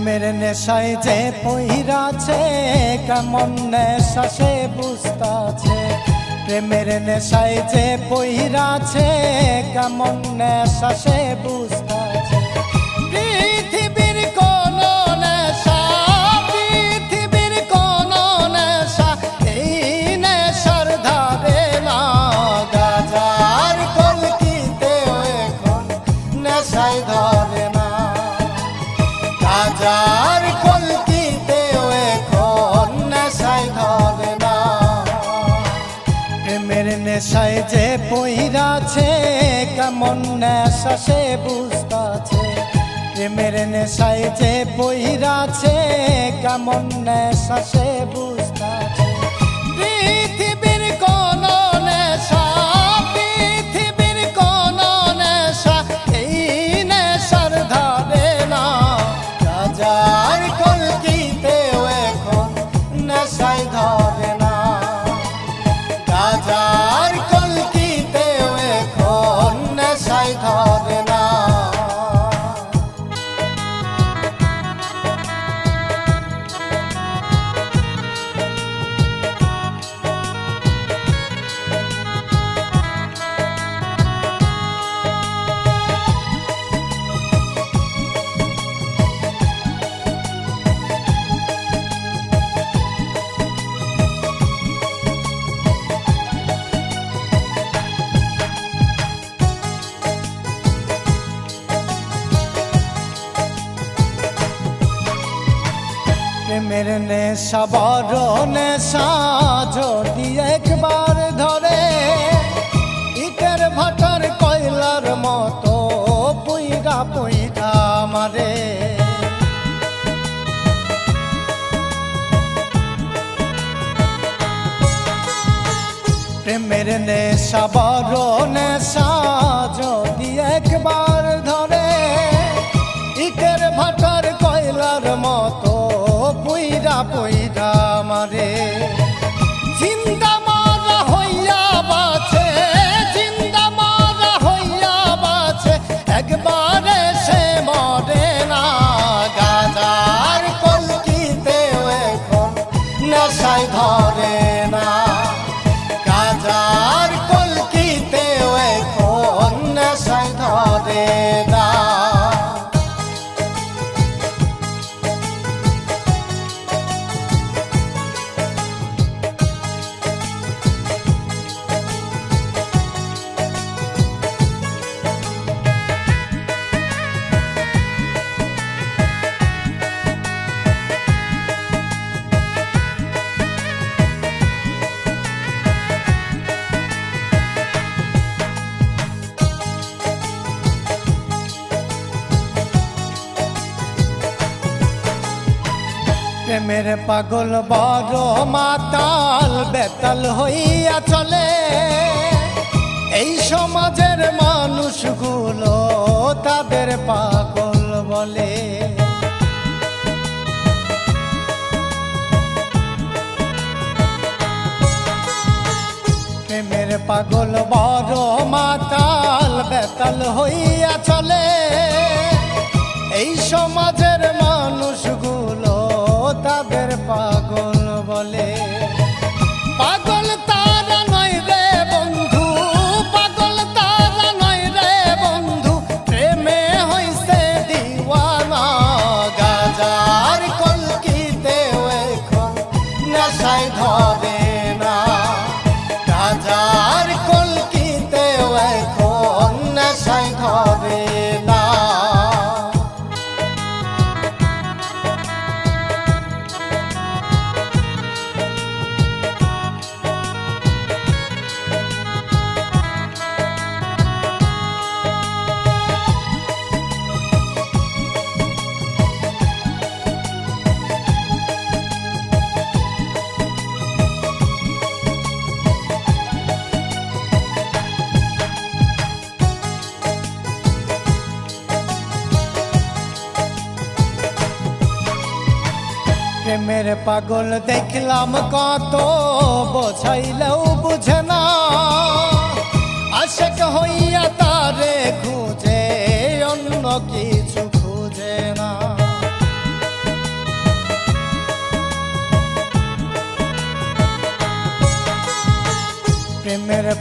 প্রেমের নেশায় যে পইরাছে কেমন নেশা সে বুঝতাছে। প্রেমের নেশায় যে পইরাছে কেমন নেশা সে বুঝতাছে। পৃথিবীর কোন নেশা, পৃথিবীর কোন নেশা এই নেশার ধারে না। গাজার কলকিতেও এখন নেশায় ধরে না। গাজার কলকিতেও এখন নেশায় ধরে না। প্রেমের নেশায় যে পইরাছে কেমন নেশা সে বুঝতাছে। প্রেমের নেশায় যে পইরাছে কেমন নেশা সে বুঝতাছে। পৃথিবীর কোন নেশা, পৃথিবীর কোন নেশা এই নেশার ধারে না। গাজার কলকিতেও এখন নেশায় ধরে না। গাজার কলকিতেও এখন নেশায় ধরে না। প্রেমের নেশা বড় নেশা যদি একবার ধরে ইটের ভাটার কয়লার মতো পুইরা পুইরা মারে। প্রেমের নেশা বড় নেশা যদি একবার ধরে ইটের ভাটার কয়লার মতো পুইরা পুইরা মারে। জিন্দা মারা হইয়া বাঁচে, জিন্দা মারা হইয়া বাঁচে একবারে সে মরে না। গাজার কলকিতেও এখন নেশায় ধরে না। গাজার কলকিতেও এখন নেশায় ধরে না। প্রেমের পাগল বড় মাতাল বেতাল হইয়া চলে। এই সমাজের মানুষগুলো তাদের পাগল বলে। প্রেমের পাগল বড় মাতাল বেতাল হইয়া চলে। এই সমাজের মানুষগুলো তাদের পাগল বলে। পাগল তারা নয় রে বন্ধু, পাগল তারা নয় রে বন্ধু, প্রেমে হইছে দিওয়ানা। গাজার কলকিতেও এখন নেশায় ধরে না। গাজার কলকিতেও এখন নেশায় ধরে না। প্রেমের পাগল দেখলাম কত বোঝাইলেও বুঝে না। আশেক হইয়া তারে খুঁজে অন্য কিছু খুঁজে না।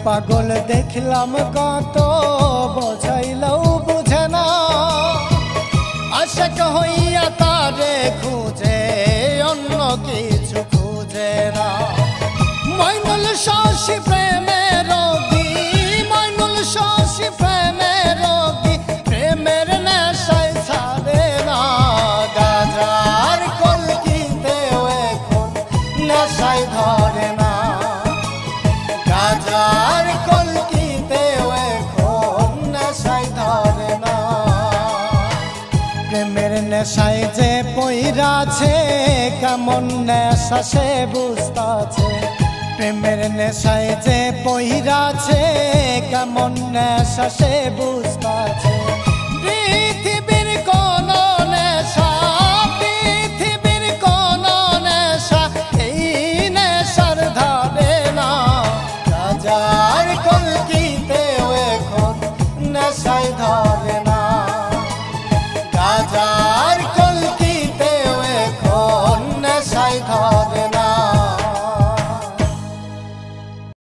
পাগল দেখলাম কত বোঝাইলেও বুঝে না আশাক হইয়া তারে খুঁজে অন্য কিছু খুঁজে না মইনুল শশী প্রেমের রোগী মইনুল শশী প্রেমের রোগী প্রেমের নেশায় ছাড়ে না গাজার কলকিতেও এখন নেশায় ধরে না গাজার কলকিতেও এখন নেশায় ধরে না প্রেমের নেশায় যে পইরাছে কেমন নেশা সে বুঝতাছে প্রেমের নেশায় যে পইরাছে কেমন নেশা সে বুঝতাছে পৃথিবীর কোন নেশা পৃথিবীর কোন নেশা এই নেশার ধারে না গাজার কলকি